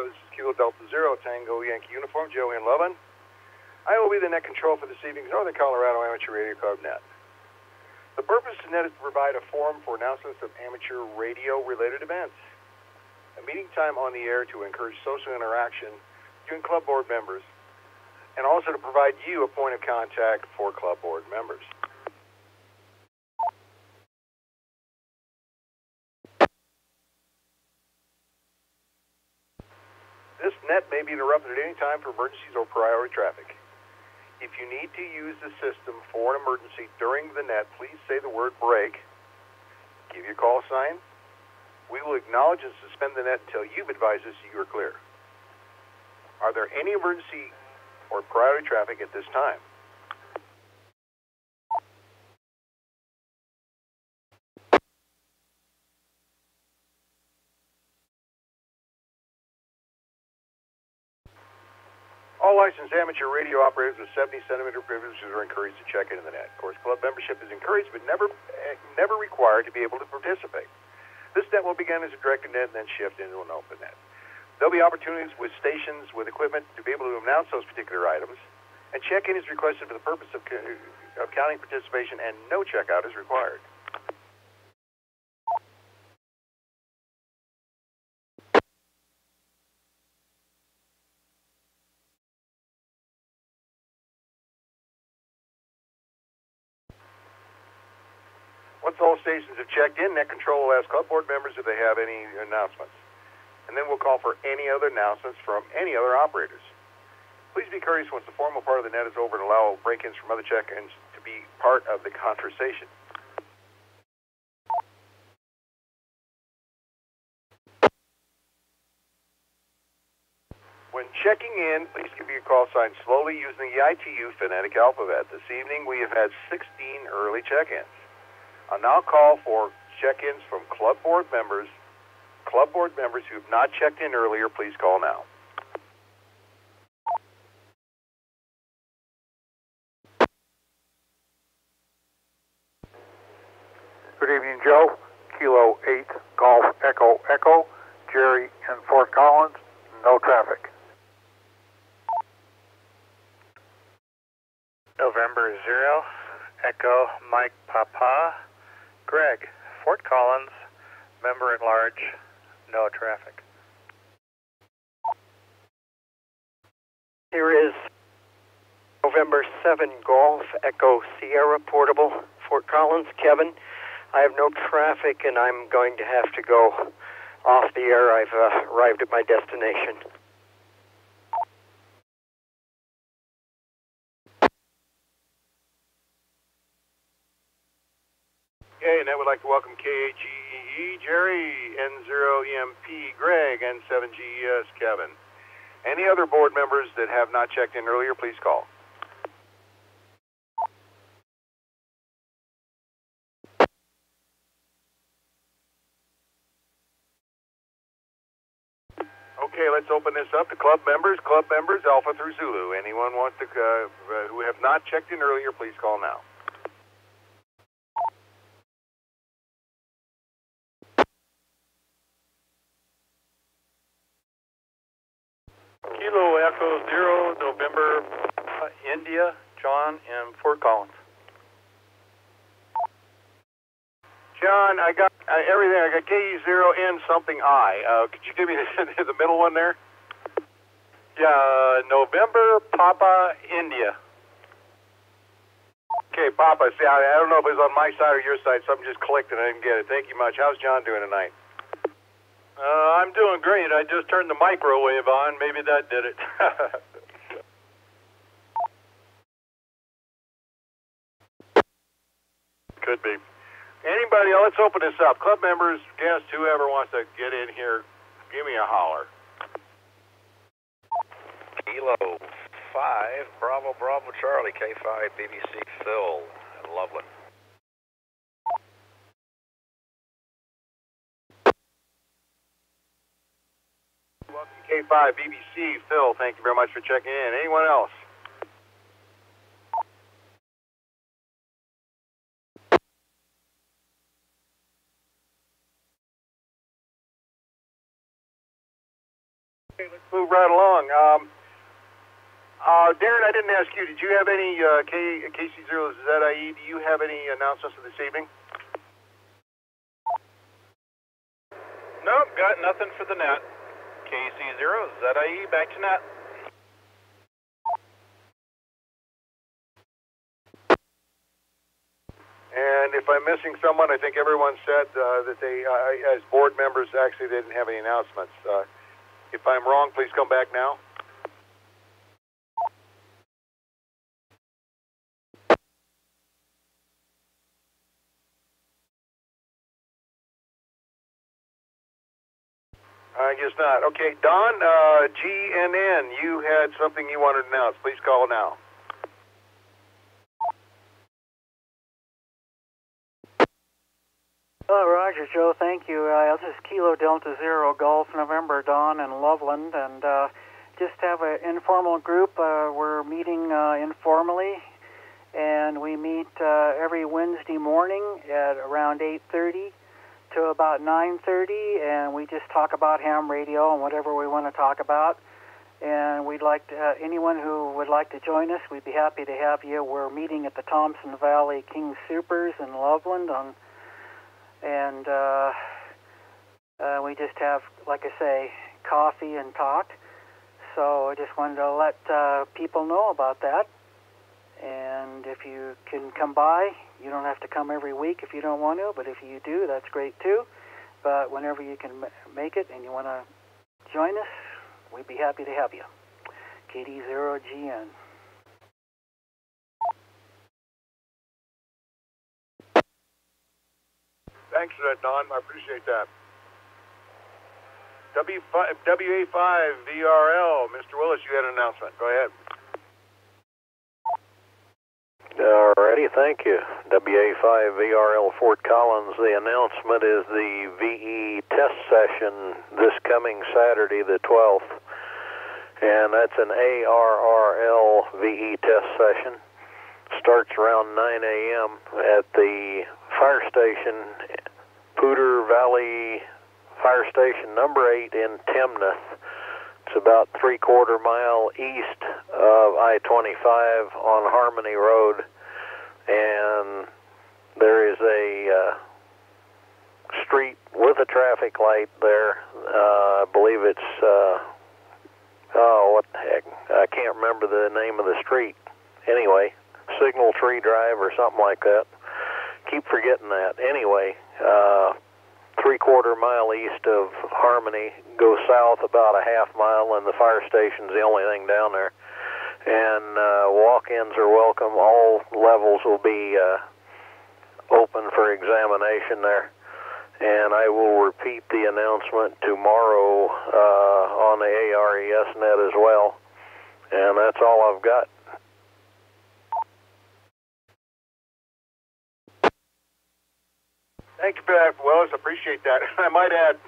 Colorado. This is Kilo Delta Zero Tango Yankee Uniform, Joe in Lovin. I will be the net control for this evening's Northern Colorado Amateur Radio Club net. The purpose of net is to provide a forum for announcements of amateur radio-related events. A meeting time on the air to encourage social interaction between club board members, and also to provide you a point of contact for club board members. This net may be interrupted at any time for emergencies or priority traffic. If you need to use the system for an emergency during the net, please say the word break, give your call sign. We will acknowledge and suspend the net until you've advised us you are clear. Are there any emergency or priority traffic at this time? All licensed amateur radio operators with 70-centimeter privileges are encouraged to check into the net. Of course, club membership is encouraged, but never required to be able to participate. This net will begin as a directed net and then shift into an open net. There'll be opportunities with stations with equipment to be able to announce those particular items, and check-in is requested for the purpose of counting participation, and no checkout is required. Once all stations have checked in, net control will ask club board members if they have any announcements. And then we'll call for any other announcements from any other operators. Please be courteous once the formal part of the net is over and allow break-ins from other check-ins to be part of the conversation. When checking in, please give your call sign slowly using the ITU phonetic alphabet. This evening we have had 16 early check-ins. I'll now call for check-ins from club board members. Club board members who have not checked in earlier, please call now. Good evening, Joe. Kilo 8, Golf Echo Echo, Jerry in Fort Collins, no traffic. November 0, Echo Mike Papa, Greg, Fort Collins, member at large, no traffic. Here is November 7, Golf Echo Sierra Portable, Fort Collins, Kevin. I have no traffic and I'm going to have to go off the air. I've arrived at my destination. Okay, and I would like to welcome KAGEE, Jerry, N0EMP, Greg, N7GES, Kevin. Any other board members that have not checked in earlier, please call. Okay, let's open this up to club members, Alpha through Zulu. Anyone want to, who have not checked in earlier, please call now. Kilo Echo 0, November, India, John in Fort Collins. John, I got everything. I got KE0N something I. Could you give me the middle one there? Yeah, November, Papa, India. Okay, Papa. See, I don't know if it was on my side or your side. Something just clicked and I didn't get it. Thank you much. How's John doing tonight? I'm doing great. I just turned the microwave on. Maybe that did it. Could be. Anybody, let's open this up. Club members, guests, whoever wants to get in here, give me a holler. Kilo 5, Bravo Bravo Charlie, K5 BBC Phil in Loveland. Welcome K5 BBC Phil, thank you very much for checking in. Anyone else? Okay, let's move right along. Darren, I didn't ask you. Did you have any KC0ZIE? Do you have any announcements for this evening? Nope, got nothing for the net. KC0, ZIE, back to net. And if I'm missing someone, I think everyone said that they, as board members, actually they didn't have any announcements. If I'm wrong, please come back now. I guess not. Okay, Don, GNN, you had something you wanted to announce. Please call now. Roger, Joe, thank you. This is Kilo Delta Zero Golf November, Don in Loveland, and just have an informal group. We're meeting informally, and we meet every Wednesday morning at around 8:30 to about 9:30, and we just talk about ham radio and whatever we want to talk about. And we'd like to, anyone who would like to join us, we'd be happy to have you. We're meeting at the Thompson Valley King Supers in Loveland and we just have, like I say, coffee and talk. So I just wanted to let people know about that. And if you can come by, you don't have to come every week if you don't want to, but if you do, that's great too. But whenever you can make it and you want to join us, we'd be happy to have you. KD0GN. Thanks for that, Don. I appreciate that. WA5VRL, Mr. Willis, you had an announcement. Go ahead. Alrighty, thank you. WA5VRL Fort Collins, the announcement is the VE test session this coming Saturday, the 12th. And that's an ARRL VE test session. Starts around 9 a.m. at the fire station, Poudre Valley Fire Station number 8 in Timnath. It's about 3/4 mile east of I-25 on Harmony Road, and there is a street with a traffic light there. I believe it's, what the heck, I can't remember the name of the street. Anyway, Signal Tree Drive or something like that. Keep forgetting that. Anyway, 3/4 mile east of Harmony, go south about a half mile, and the fire station's the only thing down there. And walk-ins are welcome. All levels will be open for examination there. And I will repeat the announcement tomorrow on the ARES net as well. And that's all I've got. Thank you for that, Willis. I appreciate that. I might add,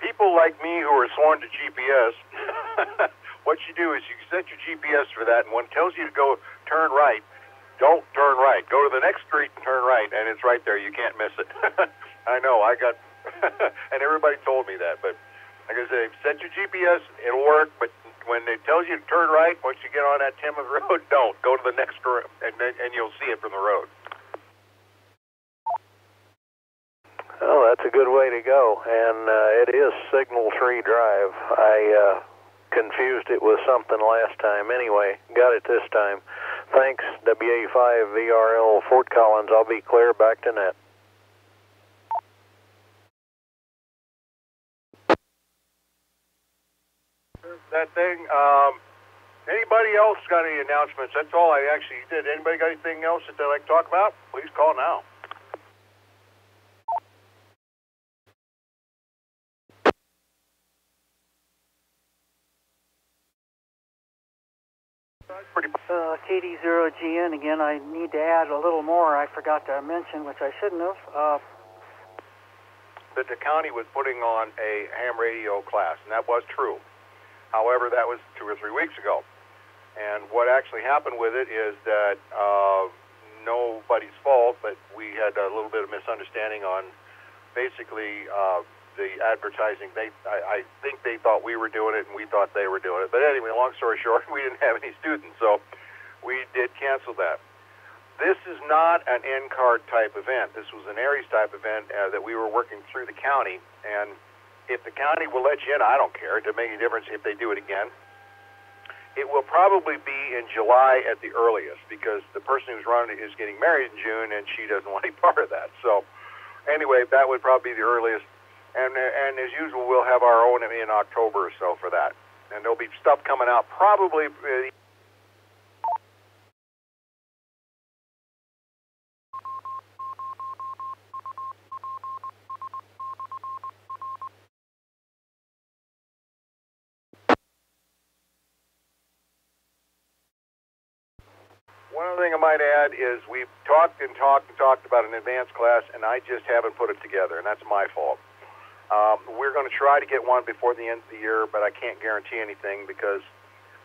people like me who are sworn to GPS, what you do is you set your GPS for that, and when it tells you to go turn right, don't turn right. Go to the next street and turn right, and it's right there. You can't miss it. I know, I got, and everybody told me that, but like I say, set your GPS, it'll work, but when it tells you to turn right, once you get on that Timnath Road, don't. Go to the next road, and you'll see it from the road. Oh, that's a good way to go, and it is Signal Tree Drive. I confused it with something last time. Anyway, got it this time. Thanks, WA5VRL Fort Collins. I'll be clear, back to net. That thing, anybody else got any announcements? That's all I actually did. Anybody got anything else that they'd like to talk about? Please call now. KD0GN, again, I need to add a little more I forgot to mention, which I shouldn't have. That the county was putting on a ham radio class, and that was true. However, that was 2 or 3 weeks ago. And what actually happened with it is that nobody's fault, but we had a little bit of misunderstanding on basically the advertising. I think they thought we were doing it, and we thought they were doing it. But anyway, long story short, we didn't have any students, so we did cancel that. This is not an NCARC type event. This was an Aries type event that we were working through the county, and if the county will let you in, I don't care. It doesn't make any difference if they do it again. It will probably be in July at the earliest, because the person who's running it is getting married in June, and she doesn't want any part of that. So anyway, that would probably be the earliest. And as usual, we'll have our own in October or so for that. And there'll be stuff coming out probably... One other thing I might add is we've talked about an advanced class, and I just haven't put it together, and that's my fault. We're going to try to get one before the end of the year, but I can't guarantee anything because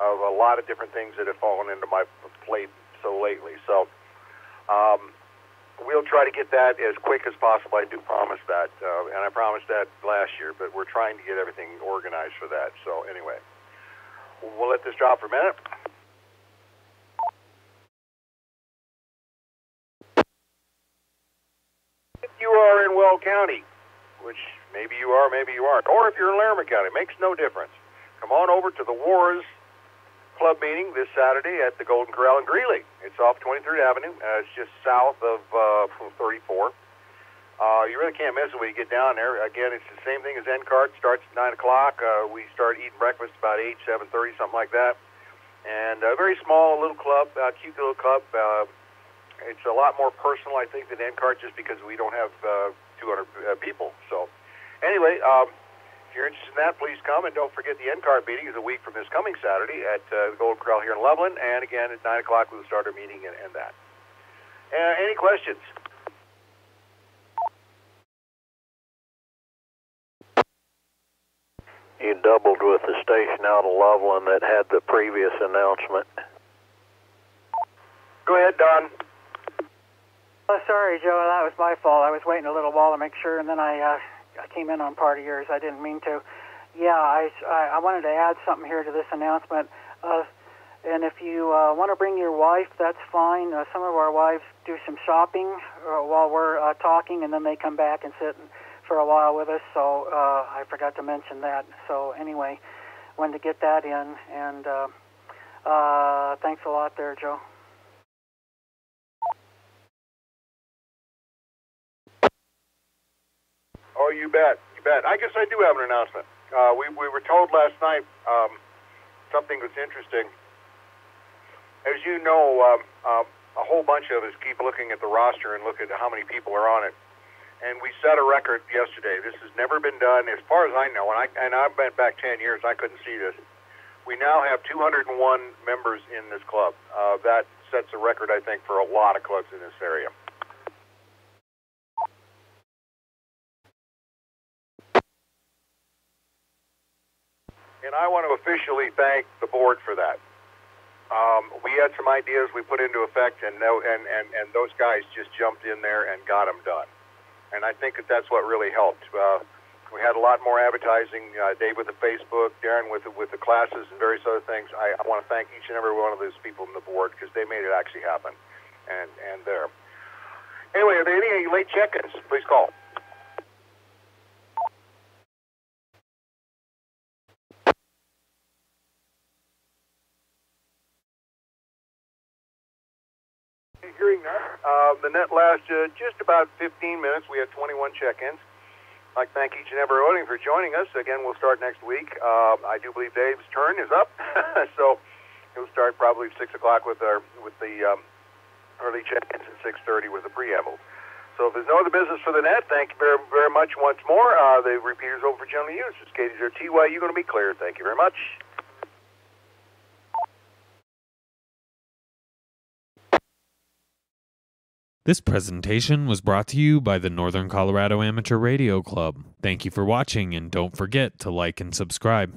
of a lot of different things that have fallen into my plate so lately. So we'll try to get that as quick as possible. I do promise that, and I promised that last year, but we're trying to get everything organized for that. So anyway, we'll let this drop for a minute. If you are in Weld County, which maybe you are, maybe you aren't, or if you're in Larimer County, makes no difference. Come on over to the Wars Club meeting this Saturday at the Golden Corral in Greeley. It's off 23rd Avenue. It's just south of 34. You really can't miss it when you get down there. Again, it's the same thing as NCARC. Starts at 9 o'clock. We start eating breakfast about 8, 7:30, something like that. And a very small little club, cute little club. It's a lot more personal, I think, than NCARC just because we don't have 200 people. So anyway, if you're interested in that, please come. And don't forget the NCARC meeting is a week from this coming Saturday at the Golden Corral here in Loveland. And again, at 9 o'clock, we'll start our meeting and that. Any questions? You doubled with the station out of Loveland that had the previous announcement. Go ahead, Don. Oh, sorry, Joe. That was my fault. I was waiting a little while to make sure, and then I came in on part of yours. I didn't mean to. Yeah, I wanted to add something here to this announcement. And if you want to bring your wife, that's fine. Some of our wives do some shopping while we're talking, and then they come back and sit for a while with us. So I forgot to mention that. So anyway, wanted to get that in. And thanks a lot there, Joe. Oh, you bet. You bet. I guess I do have an announcement. We were told last night something that's interesting. As you know, a whole bunch of us keep looking at the roster and look at how many people are on it. And we set a record yesterday. This has never been done, as far as I know, and I went back 10 years, I couldn't see this. We now have 201 members in this club. That sets a record, I think, for a lot of clubs in this area. And I want to officially thank the board for that. We had some ideas we put into effect, and those guys just jumped in there and got them done. And I think that's what really helped. We had a lot more advertising. Dave with the Facebook, Darren with the classes, and various other things. I want to thank each and every one of those people on the board because they made it actually happen. And there. Anyway, are there any late check-ins? Please call. Hearing that, the net lasted just about 15 minutes. We had 21 check-ins. I'd like to thank each and every one for joining us. Again, we'll start next week. I do believe Dave's turn is up, so he'll start probably 6 o'clock with the early check-ins and 6:30 with the preamble. So if there's no other business for the net, thank you very, very much once more. The repeater's over for general use. It's KD0TYU going to be clear. Thank you very much. This presentation was brought to you by the Northern Colorado Amateur Radio Club. Thank you for watching, and don't forget to like and subscribe.